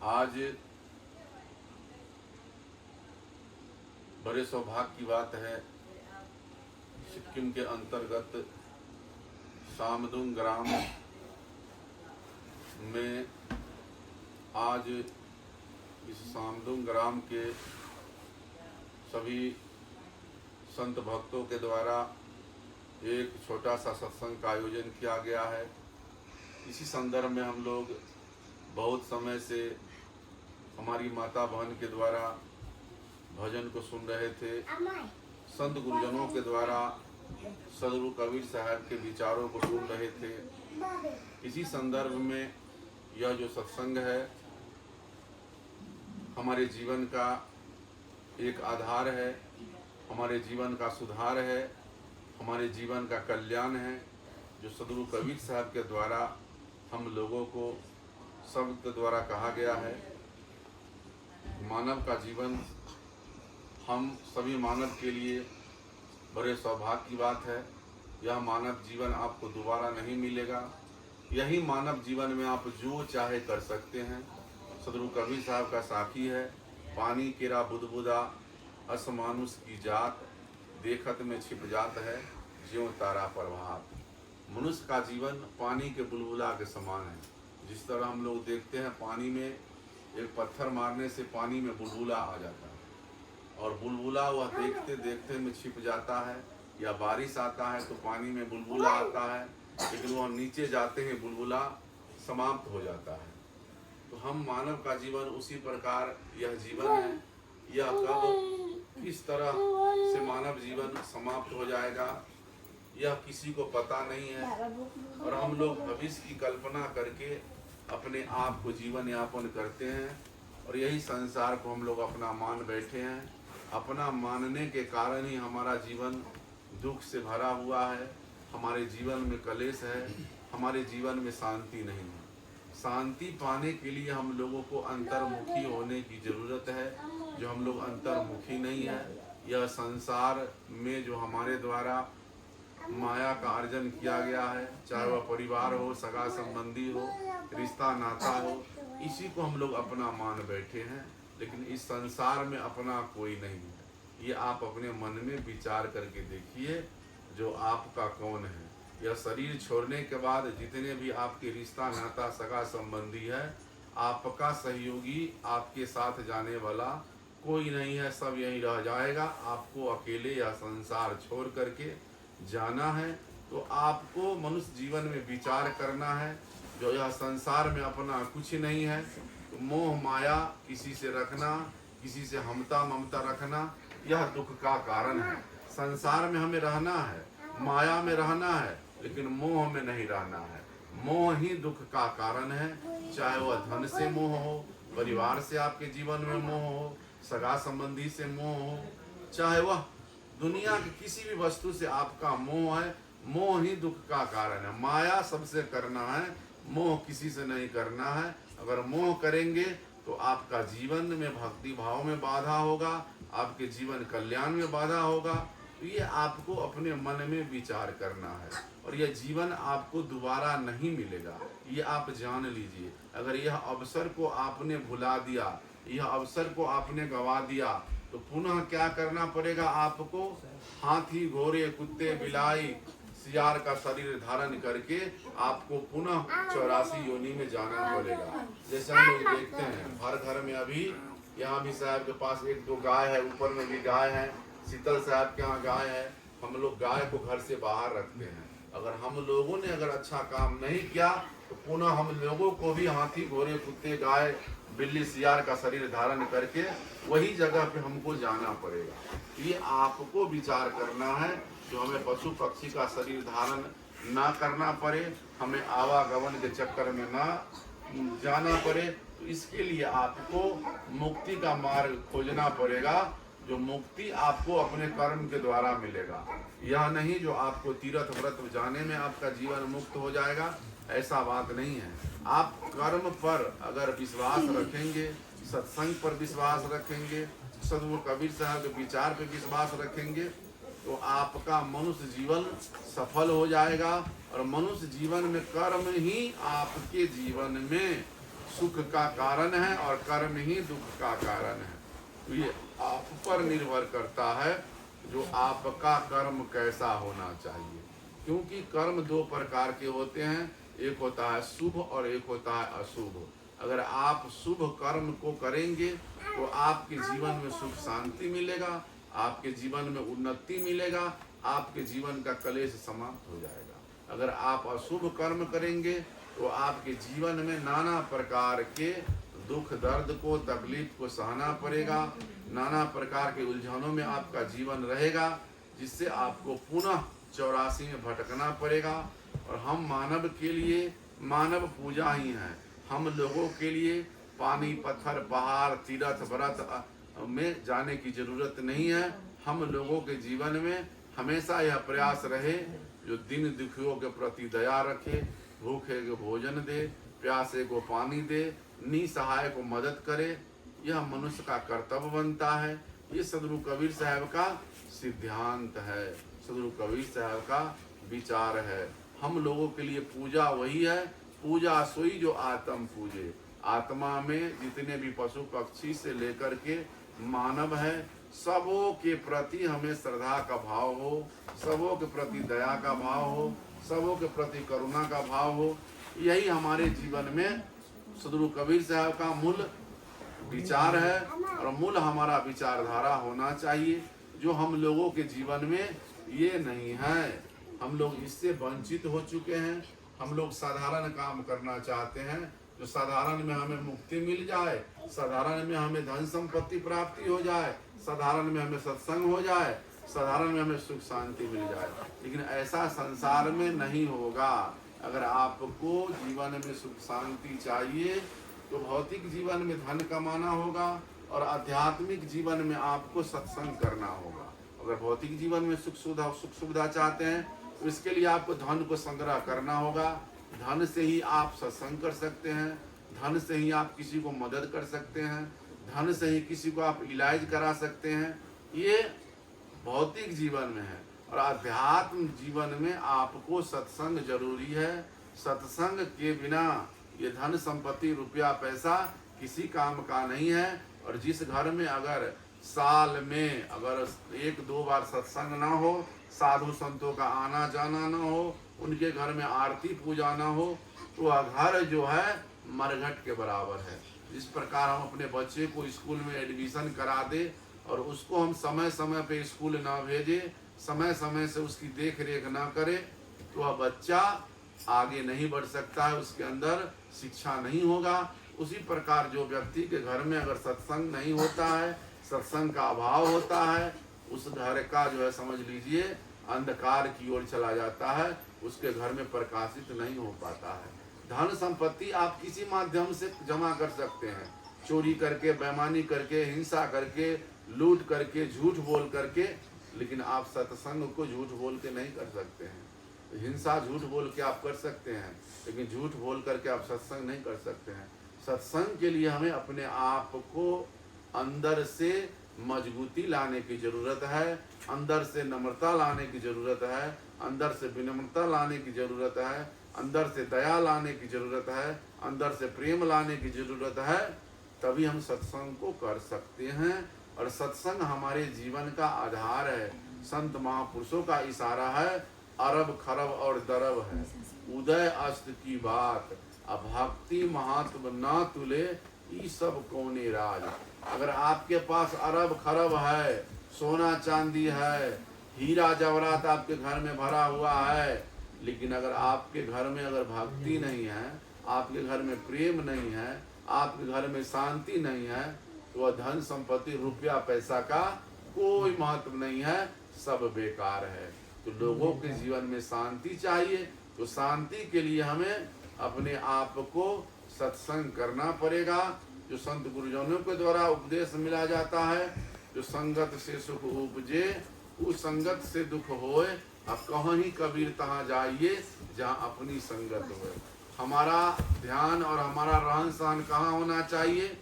आज बड़े सौभाग्य की बात है, सिक्किम के अंतर्गत सामदुंग ग्राम में आज इस सामदुंग ग्राम के सभी संत भक्तों के द्वारा एक छोटा सा सत्संग का आयोजन किया गया है। इसी संदर्भ में हम लोग बहुत समय से हमारी माता बहन के द्वारा भजन को सुन रहे थे। संत गुरुजनों के द्वारा सदगुरु कबीर साहब के विचारों को सुन रहे थे। इसी संदर्भ में यह जो सत्संग है हमारे जीवन का एक आधार है, हमारे जीवन का सुधार है, हमारे जीवन का कल्याण है। जो सदगुरु कबीर साहब के द्वारा हम लोगों को शब्द द्वारा कहा गया है, मानव का जीवन हम सभी मानव के लिए बड़े सौभाग्य की बात है। यह मानव जीवन आपको दोबारा नहीं मिलेगा। यही मानव जीवन में आप जो चाहे कर सकते हैं। सदगुरु कबीर साहब का साखी है, पानी केरा बुदबुदा असमानुष की जात, देखत में छिप जात है ज्यों तारा प्रभात। मनुष्य का जीवन पानी के बुलबुला के समान है। जिस तरह हम लोग देखते हैं पानी में एक पत्थर मारने से पानी में बुलबुला आ जाता है और बुलबुला वह देखते देखते में छिप जाता है, या बारिश आता है तो पानी में बुलबुला आता है, लेकिन वह नीचे जाते हैं बुलबुला समाप्त हो जाता है। तो हम मानव का जीवन उसी प्रकार यह जीवन है। यह कब किस तरह से मानव जीवन समाप्त हो जाएगा यह किसी को पता नहीं है, और हम लोग भविष्य की कल्पना करके अपने आप को जीवन यापन करते हैं और यही संसार को हम लोग अपना मान बैठे हैं। अपना मानने के कारण ही हमारा जीवन दुख से भरा हुआ है, हमारे जीवन में कलेश है, हमारे जीवन में शांति नहीं है। शांति पाने के लिए हम लोगों को अंतर्मुखी होने की ज़रूरत है। जो हम लोग अंतर्मुखी नहीं है, यह संसार में जो हमारे द्वारा माया का अर्जन किया गया है, चाहे वह परिवार हो, सगा संबंधी हो, रिश्ता नाता हो, इसी को हम लोग अपना मान बैठे हैं। लेकिन इस संसार में अपना कोई नहीं है। ये आप अपने मन में विचार करके देखिए, जो आपका कौन है। यह शरीर छोड़ने के बाद जितने भी आपके रिश्ता नाता सगा संबंधी है, आपका सहयोगी, आपके साथ जाने वाला कोई नहीं है। सब यहीं रह जाएगा। आपको अकेले यह संसार छोड़ करके जाना है। तो आपको मनुष्य जीवन में विचार करना है। जो यह संसार में अपना कुछ नहीं है, तो मोह माया किसी से रखना, किसी से हमता ममता रखना, यह दुख का कारण है। संसार में हमें रहना है, माया में रहना है, लेकिन मोह में नहीं रहना है। मोह ही दुख का कारण है। चाहे वह धन से मोह हो, परिवार से आपके जीवन में मोह हो, सगा संबंधी से मोह हो, चाहे वह दुनिया की किसी भी वस्तु से आपका मोह है, मोह ही दुख का कारण है। माया सबसे करना है, मोह किसी से नहीं करना है। अगर मोह करेंगे तो आपका जीवन में भक्ति भाव में बाधा होगा, आपके जीवन कल्याण में बाधा होगा। तो ये आपको अपने मन में विचार करना है, और यह जीवन आपको दोबारा नहीं मिलेगा। ये आप जान लीजिए। अगर यह अवसर को आपने भुला दिया, यह अवसर को आपने गवा दिया, तो पुनः क्या करना पड़ेगा आपको? हाथी घोड़े कुत्ते बिलाई सियार का शरीर धारण करके आपको पुनः 84 योनि में जाना पड़ेगा। जैसे हम लोग देखते हैं हर घर में, अभी यहाँ भी साहब के पास एक दो गाय है, ऊपर में भी गाय है, शीतल साहब के यहाँ गाय है। हम लोग गाय को घर से बाहर रखते हैं। अगर हम लोगों ने अगर अच्छा काम नहीं किया तो पुनः हम लोगों को भी हाथी घोड़े कुत्ते गाय बिल्ली सियार का शरीर धारण करके वही जगह पे हमको जाना पड़ेगा। ये आपको विचार करना है, जो हमें पशु पक्षी का शरीर धारण ना करना पड़े, हमें आवागमन के चक्कर में ना जाना पड़े। तो इसके लिए आपको मुक्ति का मार्ग खोजना पड़ेगा, जो मुक्ति आपको अपने कर्म के द्वारा मिलेगा। यह नहीं जो आपको तीर्थ व्रत जाने में आपका जीवन मुक्त हो जाएगा, ऐसा बात नहीं है। आप कर्म पर अगर विश्वास रखेंगे, सत्संग पर विश्वास रखेंगे, सदगुरु कबीर साहब के विचार पर विश्वास रखेंगे, तो आपका मनुष्य जीवन सफल हो जाएगा। और मनुष्य जीवन में कर्म ही आपके जीवन में सुख का कारण है और कर्म ही दुख का कारण है। तो ये आप पर निर्भर करता है जो आपका कर्म कैसा होना चाहिए, क्योंकि कर्म दो प्रकार के होते हैं, एक होता है शुभ और एक होता है अशुभ। अगर आप शुभ कर्म को करेंगे तो आपके जीवन में सुख शांति मिलेगा, आपके जीवन में उन्नति मिलेगा, आपके जीवन का कलेश समाप्त हो जाएगा। अगर आप अशुभ कर्म करेंगे तो आपके जीवन में नाना प्रकार के दुख दर्द को तकलीफ को सहना पड़ेगा, नाना प्रकार के उलझनों में आपका जीवन रहेगा, जिससे आपको पुनः 84 में भटकना पड़ेगा। और हम मानव के लिए मानव पूजा ही है। हम लोगों के लिए पानी पत्थर पहाड़ तीर्थ व्रत में जाने की जरूरत नहीं है। हम लोगों के जीवन में हमेशा यह प्रयास रहे जो दिन दुखियों के प्रति दया रखे, भूखे को भोजन दे, प्यासे को पानी दे, निसहाय को मदद करे। यह मनुष्य का कर्तव्य बनता है। ये सदगुरु कबीर साहब का सिद्धांत है, सदगुरु कबीर साहब का विचार है। हम लोगों के लिए पूजा वही है, पूजा सोई जो आत्म पूजे। आत्मा में जितने भी पशु पक्षी से लेकर के मानव है, सबों के प्रति हमें श्रद्धा का भाव हो, सबों के प्रति दया का भाव हो, सबों के प्रति करुणा का भाव हो। यही हमारे जीवन में सदगुरु कबीर साहब का मूल विचार है और मूल हमारा विचारधारा होना चाहिए, जो हम लोगों के जीवन में ये नहीं है। हम लोग इससे वंचित हो चुके हैं। हम लोग साधारण काम करना चाहते हैं, जो साधारण में हमें मुक्ति मिल जाए, साधारण में हमें धन संपत्ति प्राप्ति हो जाए, साधारण में हमें सत्संग हो जाए, साधारण में हमें सुख शांति मिल जाए। लेकिन ऐसा संसार में नहीं होगा। अगर आपको जीवन में सुख शांति चाहिए तो भौतिक जीवन में धन कमाना होगा और आध्यात्मिक जीवन में आपको सत्संग करना होगा। अगर भौतिक जीवन में सुख सुविधा चाहते हैं तो इसके लिए आपको धन को संग्रह करना होगा। धन से ही आप सत्संग कर सकते हैं, धन से ही आप किसी को मदद कर सकते हैं, धन से ही किसी को आप इलाज करा सकते हैं। ये भौतिक जीवन में है। और आध्यात्म जीवन में आपको सत्संग जरूरी है। सत्संग के बिना ये धन संपत्ति रुपया पैसा किसी काम का नहीं है। और जिस घर में अगर साल में अगर 1-2 बार सत्संग ना हो, साधु संतों का आना जाना ना हो, उनके घर में आरती पूजा ना हो, तो वह घर जो है मरघट के बराबर है। जिस प्रकार हम अपने बच्चे को स्कूल में एडमिशन करा दे और उसको हम समय समय पे स्कूल ना भेजे, समय समय से उसकी देख रेख ना करे, तो वह बच्चा आगे नहीं बढ़ सकता है, उसके अंदर शिक्षा नहीं होगा। उसी प्रकार जो व्यक्ति के घर में अगर सत्संग नहीं होता है, सत्संग का अभाव होता है, उस घर का जो है समझ लीजिए अंधकार की ओर चला जाता है, उसके घर में प्रकाशित नहीं हो पाता है। धन संपत्ति आप किसी माध्यम से जमा कर सकते हैं, चोरी करके, बेईमानी करके, हिंसा करके, लूट करके, झूठ बोल करके, लेकिन आप सत्संग को झूठ बोल के नहीं कर सकते हैं। हिंसा झूठ बोल के आप कर सकते हैं, लेकिन झूठ बोल करके आप सत्संग नहीं कर सकते हैं। सत्संग के लिए हमें अपने आप को अंदर से मजबूती लाने की जरूरत है, अंदर से नम्रता लाने की जरूरत है, अंदर से विनम्रता लाने की जरूरत है, अंदर से दया लाने की जरूरत है, अंदर से प्रेम लाने की जरूरत है। तभी हम सत्संग को कर सकते हैं। और सत्संग हमारे जीवन का आधार है। संत महापुरुषों का इशारा है, अरब खरब और दरब है, उदय अस्त की बात, अब भक्ति महात्म ना तुले, ये सब कौने राज। अगर आपके पास अरब खरब है, सोना चांदी है, हीरा जवाहरात आपके घर में भरा हुआ है, लेकिन अगर आपके घर में अगर भक्ति नहीं है, आपके घर में प्रेम नहीं है, आपके घर में शांति नहीं है, तो वह धन संपत्ति रुपया पैसा का कोई महत्व नहीं है, सब बेकार है। तो लोगों के जीवन में शांति चाहिए, तो शांति के लिए हमें अपने आप को सत्संग करना पड़ेगा। जो संत गुरुजनों के द्वारा उपदेश मिला जाता है, जो संगत से सुख उपजे, उस संगत से दुख होए, अब कहीं कबीर तहाँ जाइए जहाँ अपनी संगत होए। हमारा ध्यान और हमारा रहन सहन कहाँ होना चाहिए?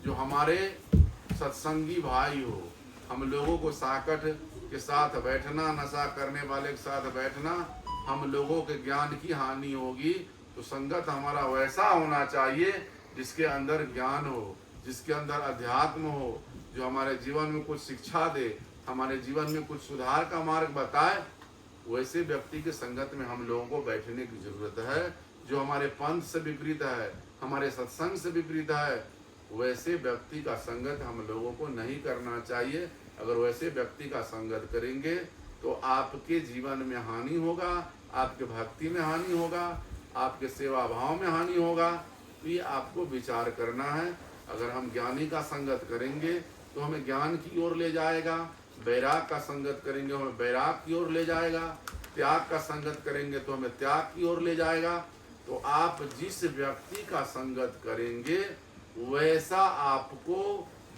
जो हमारे सत्संगी भाई हो। हम लोगों को साकट के साथ बैठना, नशा करने वाले के साथ बैठना, हम लोगों के ज्ञान की हानि होगी। तो संगत हमारा वैसा होना चाहिए जिसके अंदर ज्ञान हो, जिसके अंदर अध्यात्म हो, जो हमारे जीवन में कुछ शिक्षा दे, हमारे जीवन में कुछ सुधार का मार्ग बताए, वैसे व्यक्ति की संगत में हम लोगों को बैठने की जरूरत है। जो हमारे पंथ से विपरीत है, हमारे सत्संग से विपरीत है, वैसे व्यक्ति का संगत हम लोगों को नहीं करना चाहिए। अगर वैसे व्यक्ति का संगत करेंगे तो आपके जीवन में हानि होगा, आपके भक्ति में हानि होगा, आपके सेवा भाव में हानि होगा। तो ये आपको विचार करना है। अगर हम ज्ञानी का संगत करेंगे तो हमें ज्ञान की ओर ले जाएगा, वैराग का संगत करेंगे हमें वैराग की ओर ले जाएगा, त्याग का संगत करेंगे तो हमें त्याग की ओर ले जाएगा। तो आप जिस व्यक्ति का संगत करेंगे वैसा आपको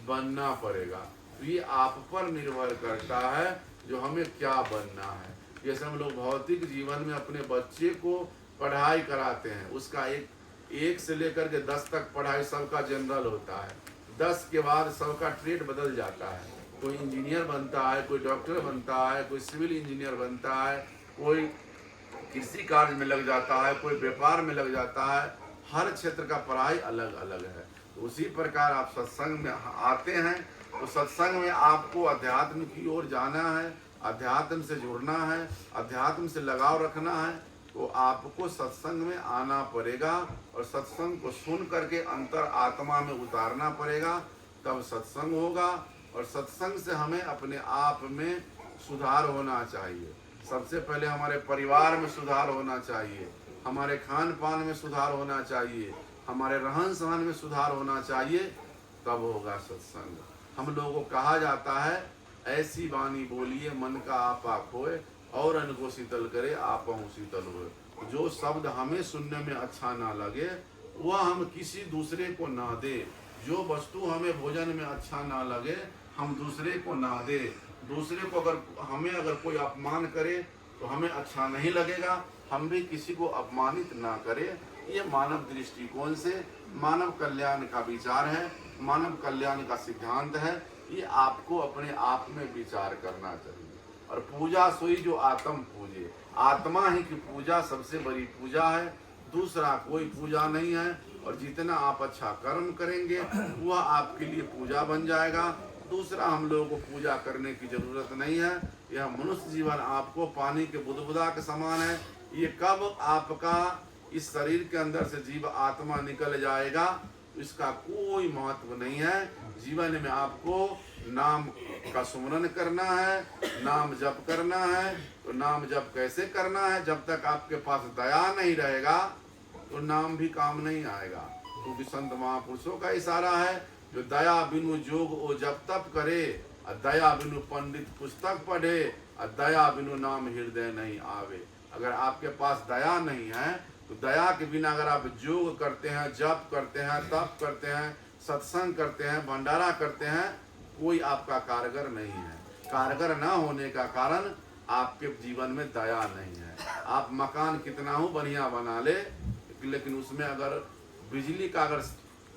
बनना पड़ेगा। तो ये आप पर निर्भर करता है जो हमें क्या बनना है। जैसे हम लोग भौतिक जीवन में अपने बच्चे को पढ़ाई कराते हैं, उसका एक से लेकर के 10 तक पढ़ाई सबका जनरल होता है। 10 के बाद सबका ट्रेड बदल जाता है। कोई इंजीनियर बनता है, कोई डॉक्टर बनता है, कोई सिविल इंजीनियर बनता है, कोई कृषि कार्य में लग जाता है, कोई व्यापार में लग जाता है। हर क्षेत्र का पढ़ाई अलग अलग है। तो उसी प्रकार आप सत्संग में आते हैं तो सत्संग में आपको अध्यात्म की ओर जाना है, अध्यात्म से जुड़ना है, अध्यात्म से लगाव रखना है। तो आपको सत्संग में आना पड़ेगा और सत्संग को सुन करके अंतर आत्मा में उतारना पड़ेगा, तब सत्संग होगा। और सत्संग से हमें अपने आप में सुधार होना चाहिए। सबसे पहले हमारे परिवार में सुधार होना चाहिए, हमारे खान पान में सुधार होना चाहिए, हमारे रहन सहन में सुधार होना चाहिए, तब होगा सत्संग। हम लोगों को कहा जाता है ऐसी वाणी बोलिए मन का आपा खोए और अन्न को शीतल करे आपहु शीतल होए। जो शब्द हमें सुनने में अच्छा ना लगे वह हम किसी दूसरे को ना दे। जो वस्तु हमें भोजन में अच्छा ना लगे हम दूसरे को ना दे। दूसरे को अगर कोई अपमान करे तो हमें अच्छा नहीं लगेगा, हम भी किसी को अपमानित ना करें। ये मानव दृष्टिकोण से मानव कल्याण का विचार है, मानव कल्याण का सिद्धांत है। ये आपको अपने आप में विचार करना चाहिए। और पूजा सोई जो आत्म पूजे, आत्मा ही की पूजा सबसे बड़ी पूजा है, दूसरा कोई पूजा नहीं है। और जितना आप अच्छा कर्म करेंगे वह आपके लिए पूजा बन जाएगा। दूसरा हम लोगों को पूजा करने की जरूरत नहीं है। यह मनुष्य जीवन आपको पानी के बुदबुदा के समान है। ये कब आपका इस शरीर के अंदर से जीव आत्मा निकल जाएगा इसका कोई महत्व नहीं है। जीवन में आपको नाम का सुमरन करना है, नाम जप करना है। तो नाम जप कैसे करना है? जब तक आपके पास दया नहीं रहेगा तो नाम भी काम नहीं आएगा। क्योंकि संत महापुरुषों का इशारा है, जो दया बिनु जोग ओ जप तप करे, दया बिनु पंडित पुस्तक पढ़े, दया बिनु नाम हृदय नहीं आवे। अगर आपके पास दया नहीं है तो दया के बिना अगर आप योग करते हैं, जप करते हैं, तप करते हैं, सत्संग करते हैं, भंडारा करते हैं, कोई आपका कारगर नहीं है। कारगर ना होने का कारण आपके जीवन में दया नहीं है। आप मकान कितना हो बढ़िया बना ले, लेकिन उसमें अगर बिजली का अगर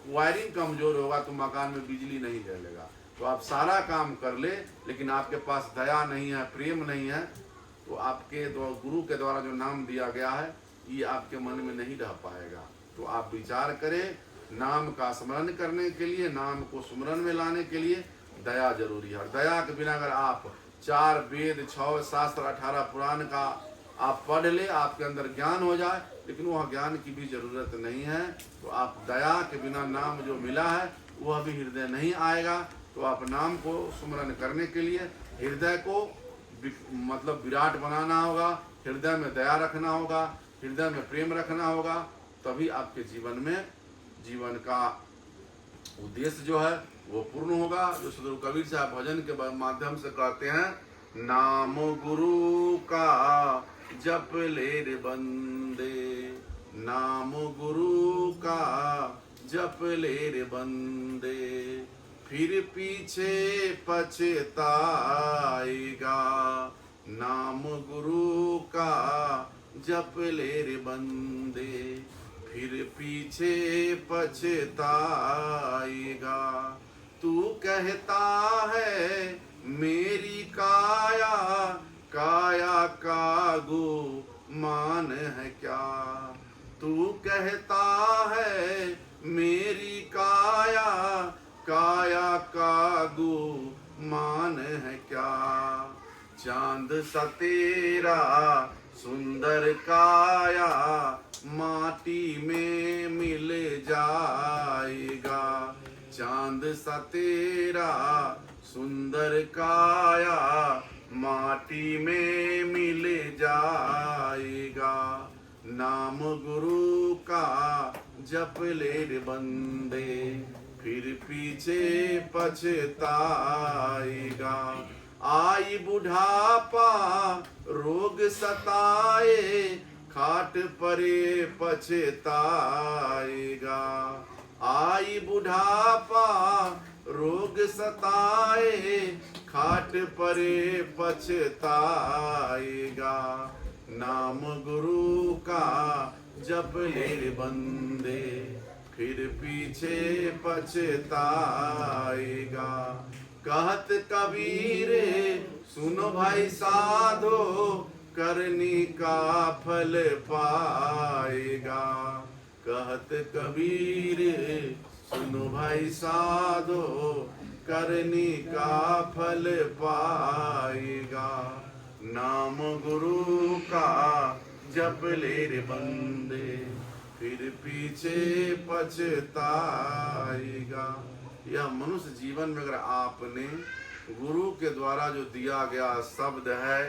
वायरिंग कमजोर होगा तो मकान में बिजली नहीं जलेगा। तो आप सारा काम कर ले लेकिन आपके पास दया नहीं है, प्रेम नहीं है, तो आपके गुरु के द्वारा जो नाम दिया गया है ये आपके मन में नहीं रह पाएगा। तो आप विचार करें, नाम का स्मरण करने के लिए, नाम को सुमरन में लाने के लिए दया जरूरी है। दया के बिना अगर आप 4 वेद 6 शास्त्र 18 पुराण का आप पढ़ ले, आपके अंदर ज्ञान हो जाए, लेकिन वह ज्ञान की भी जरूरत नहीं है। तो आप दया के बिना नाम जो मिला है वह भी हृदय नहीं आएगा। तो आप नाम को सुमरन करने के लिए हृदय को मतलब विराट बनाना होगा, हृदय में दया रखना होगा, हृदय में प्रेम रखना होगा, तभी आपके जीवन का उद्देश्य जो है वो पूर्ण होगा। जो सदगुरु कबीर साहब भजन के माध्यम से कहते हैं, नाम गुरु का जप ले रे बंदे, नाम गुरु का जप ले रे बंदे, फिर पीछे पछताएगा। नाम गुरु का जप ले रे बंदे, फिर पीछे पछताएगा। तू कहता है मेरी काया, काया का गुमान है क्या? तू कहता है मेरी लागू मान है क्या। चांद सा तेरा सुंदर काया माटी में मिल जाएगा। चांद सा तेरा सुंदर काया माटी में मिल जाएगा। नाम गुरु का जप ले रे बंदे फिर पीछे पछताएगा। आई बुढ़ापा रोग सताए खाट परे पछताएगा। आई बुढ़ापा रोग सताए खाट परे पछताएगा। नाम गुरु का जप ले रे बंदे फिर पीछे पछताएगा। कहत कबीर सुनो भाई साधो करनी का फल पाएगा। कहत कबीर सुनो भाई साधो करनी का फल पाएगा। नाम गुरु का जप ले रे बंदे फिर पीछे पछताएगा। यह मनुष्य जीवन में अगर आपने गुरु के द्वारा जो दिया गया शब्द है,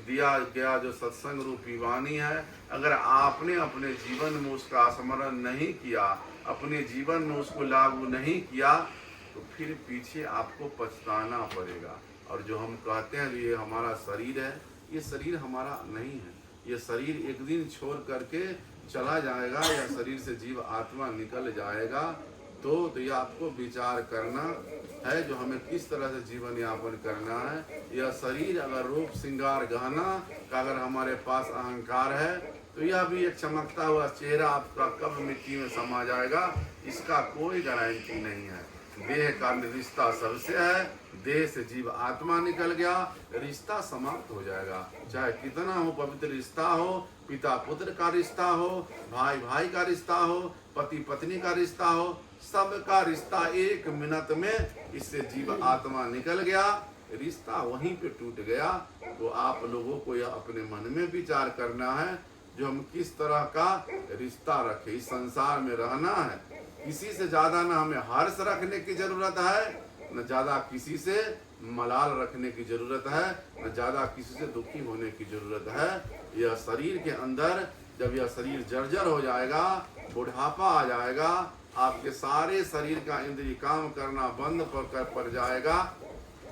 दिया गया जो सत्संग रूपी वाणी है, अगर आपने अपने जीवन में उसका स्मरण नहीं किया, अपने जीवन में उसको लागू नहीं किया, तो फिर पीछे आपको पछताना पड़ेगा। और जो हम कहते हैं ये हमारा शरीर है, ये शरीर हमारा नहीं है। ये शरीर एक दिन छोड़ करके चला जाएगा, या शरीर से जीव आत्मा निकल जाएगा। तो ये आपको विचार करना है जो हमें किस तरह से जीवन यापन करना है। यह शरीर अगर रूप श्रृंगार गहना का अगर हमारे पास अहंकार है, तो यह भी एक चमकता हुआ चेहरा आपका कब मिट्टी में समा जाएगा, इसका कोई गारंटी नहीं है। देह का रिश्ता सबसे है, देह से जीव आत्मा निकल गया, रिश्ता समाप्त हो जाएगा। चाहे कितना हो पवित्र रिश्ता हो, पिता पुत्र का रिश्ता हो, भाई भाई का रिश्ता हो, पति पत्नी का रिश्ता हो, सबका रिश्ता एक मिनट में इससे जीव आत्मा निकल गया, रिश्ता वहीं पे टूट गया। तो आप लोगों को यह अपने मन में विचार करना है जो हम किस तरह का रिश्ता रखें। इस संसार में रहना है, किसी से ज्यादा ना हमें हर्ष रखने की जरूरत है, न ज्यादा किसी से मलाल रखने की जरूरत है, न ज्यादा किसी से दुखी होने की जरूरत है। यह शरीर के अंदर जब यह शरीर जर्जर हो जाएगा, बुढ़ापा आ जाएगा, आपके सारे शरीर का इंद्रिय काम करना बंद पड़ जाएगा,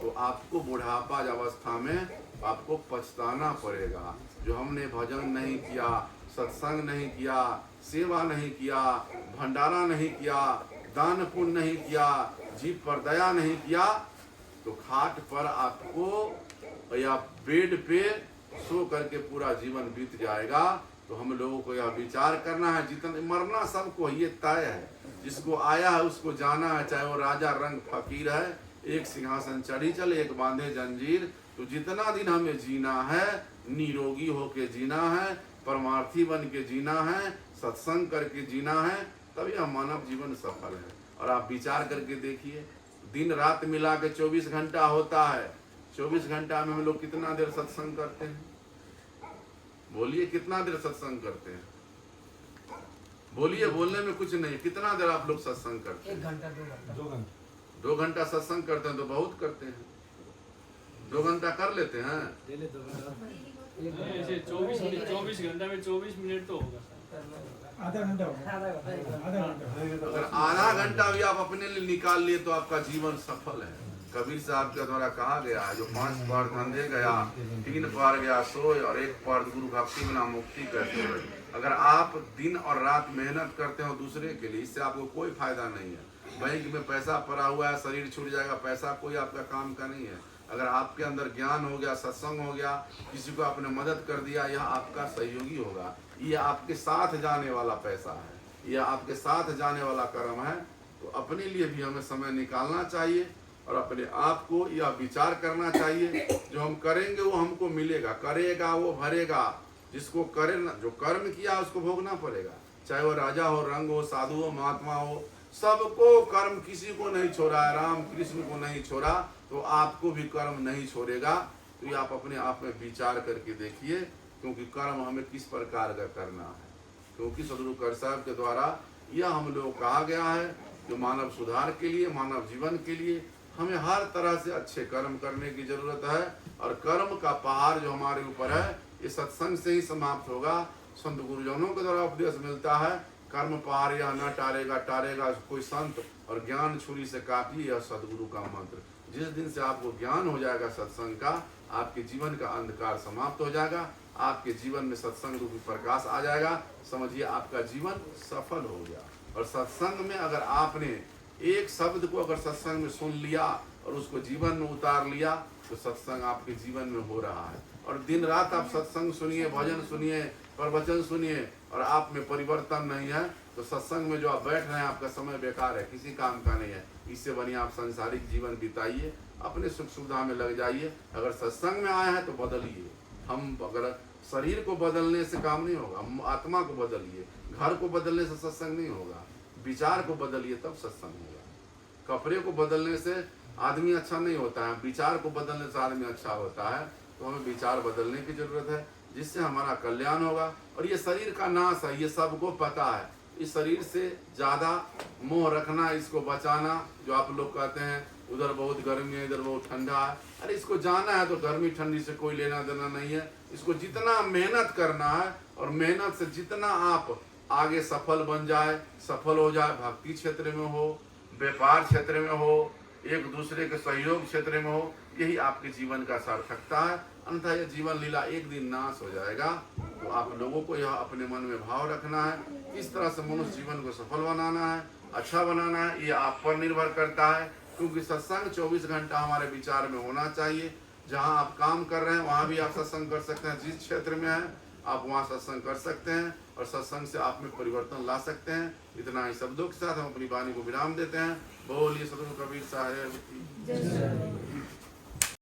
तो आपको बुढ़ापा अवस्था में आपको पछताना पड़ेगा। जो हमने भजन नहीं किया, सत्संग नहीं किया, सेवा नहीं किया, भंडारा नहीं किया, दान पुण्य नहीं किया, जीव पर दया नहीं किया, तो खाट पर आपको या बेड पे सो करके पूरा जीवन बीत जाएगा। तो हम लोगों को यह विचार करना है, जितना मरना सबको ये तय है, जिसको आया है उसको जाना है, चाहे वो राजा रंग फकीर है, एक सिंहासन चढ़ी चल एक बांधे जंजीर। तो जितना दिन हमें जीना है, निरोगी होके जीना है, परमार्थी बन के जीना है, सत्संग करके जीना है, तभी यह मानव जीवन सफल है। और आप विचार करके देखिए, दिन रात मिला के 24 घंटा होता है, 24 घंटा में हम लोग कितना देर सत्संग करते हैं? बोलिए कितना देर सत्संग करते हैं? बोलिए, बोलने में कुछ नहीं, कितना देर आप लोग सत्संग करते हैं? 1 घंटा 2 घंटा 2 घंटा सत्संग करते हैं तो बहुत करते हैं। 2 घंटा कर लेते हैं, 24 घंटा में 24 मिनट तो होगा। आधा घंटा अगर आधा घंटा भी आप अपने लिए निकाल लिए तो आपका जीवन सफल है। कबीर साहब के द्वारा कहा गया है, जो 5 बार धंधे गया, 3 बार गया सोए, और 1 बार गुरु भक्ति बिना मुक्ति करते हुए। अगर आप दिन और रात मेहनत करते हो दूसरे के लिए, इससे आपको कोई फायदा नहीं है। बैंक में पैसा पड़ा हुआ है, शरीर छूट जाएगा, पैसा कोई आपका काम का नहीं है। अगर आपके अंदर ज्ञान हो गया, सत्संग हो गया, किसी को आपने मदद कर दिया, यह आपका सहयोगी होगा। यह आपके साथ जाने वाला पैसा है, यह आपके साथ जाने वाला कर्म है। तो अपने लिए भी हमें समय निकालना चाहिए और अपने आप को यह विचार करना चाहिए, जो हम करेंगे वो हमको मिलेगा, करेगा वो भरेगा। जिसको करे, जो कर्म किया उसको भोगना पड़ेगा, चाहे वो राजा हो, रंग हो, साधु हो, महात्मा हो, सबको कर्म, किसी को नहीं छोड़ा है, राम कृष्ण को नहीं छोड़ा, तो आपको भी कर्म नहीं छोड़ेगा। तो ये आप अपने आप में विचार करके देखिए, क्योंकि कर्म हमें किस प्रकार का करना है। क्योंकि सदगुरु कर साहब के द्वारा यह हम लोग कहा गया है कि मानव सुधार के लिए, मानव जीवन के लिए हमें हर तरह से अच्छे कर्म करने की जरूरत है। और कर्म का पहाड़ जो हमारे ऊपर है, ये सत्संग से ही समाप्त होगा। संत गुरुजनों के द्वारा उपदेश मिलता है, कर्म पहाड़ यह न टारेगा, टारेगा कोई संत, और ज्ञान छुरी से काटिए, यह सदगुरु का मंत्र। जिस दिन से आपको ज्ञान हो जाएगा सत्संग का, आपके जीवन का अंधकार समाप्त हो जाएगा, आपके जीवन में सत्संग रूपी प्रकाश आ जाएगा, समझिए आपका जीवन सफल हो गया। और सत्संग में अगर आपने एक शब्द को अगर सत्संग में सुन लिया और उसको जीवन में उतार लिया, तो सत्संग आपके जीवन में हो रहा है। और दिन रात आप सत्संग सुनिए, भजन सुनिए, प्रवचन सुनिए, और आप में परिवर्तन नहीं है, तो सत्संग में जो आप बैठ रहे हैं आपका समय बेकार है, किसी काम का नहीं है। इससे बढ़िया आप सांसारिक जीवन बिताइए, अपने सुख सुविधा में लग जाइए। अगर सत्संग में आए हैं तो बदलिए। हम अगर शरीर को बदलने से काम नहीं होगा, हम आत्मा को बदलिए। घर को बदलने से सत्संग नहीं होगा, विचार को बदलिए तब सत्संग होगा। कपड़े को बदलने से आदमी अच्छा नहीं होता है, विचार को बदलने से आदमी अच्छा होता है। तो हमें विचार बदलने की जरूरत है, जिससे हमारा कल्याण होगा। और ये शरीर का नाश है, ये सबको पता है। इस शरीर से ज़्यादा मोह रखना, इसको बचाना, जो आप लोग कहते हैं उधर बहुत गर्मी है, इधर बहुत ठंडा है, अरे इसको जाना है तो गर्मी ठंडी से कोई लेना देना नहीं है। इसको जितना मेहनत करना है, और मेहनत से जितना आप आगे सफल बन जाए, सफल हो जाए, भक्ति क्षेत्र में हो, व्यापार क्षेत्र में हो, एक दूसरे के सहयोग क्षेत्र में हो, यही आपके जीवन का सार्थकता है। अन्यथा यह जीवन लीला एक दिन नाश हो जाएगा। तो आप लोगों को यह अपने मन में भाव रखना है, किस तरह से मनुष्य जीवन को सफल बनाना है, अच्छा बनाना है, ये आप पर निर्भर करता है। क्योंकि सत्संग 24 घंटा हमारे विचार में होना चाहिए। जहाँ आप काम कर रहे हैं वहाँ भी आप सत्संग कर सकते हैं, जिस क्षेत्र में है आप वहाँ सत्संग कर सकते हैं, और सत्संग से आप में परिवर्तन ला सकते हैं। इतना ही शब्दों के साथ हम अपनी वाणी को विराम देते हैं। बोलिए सदगुरु कबीर साहेब की जय।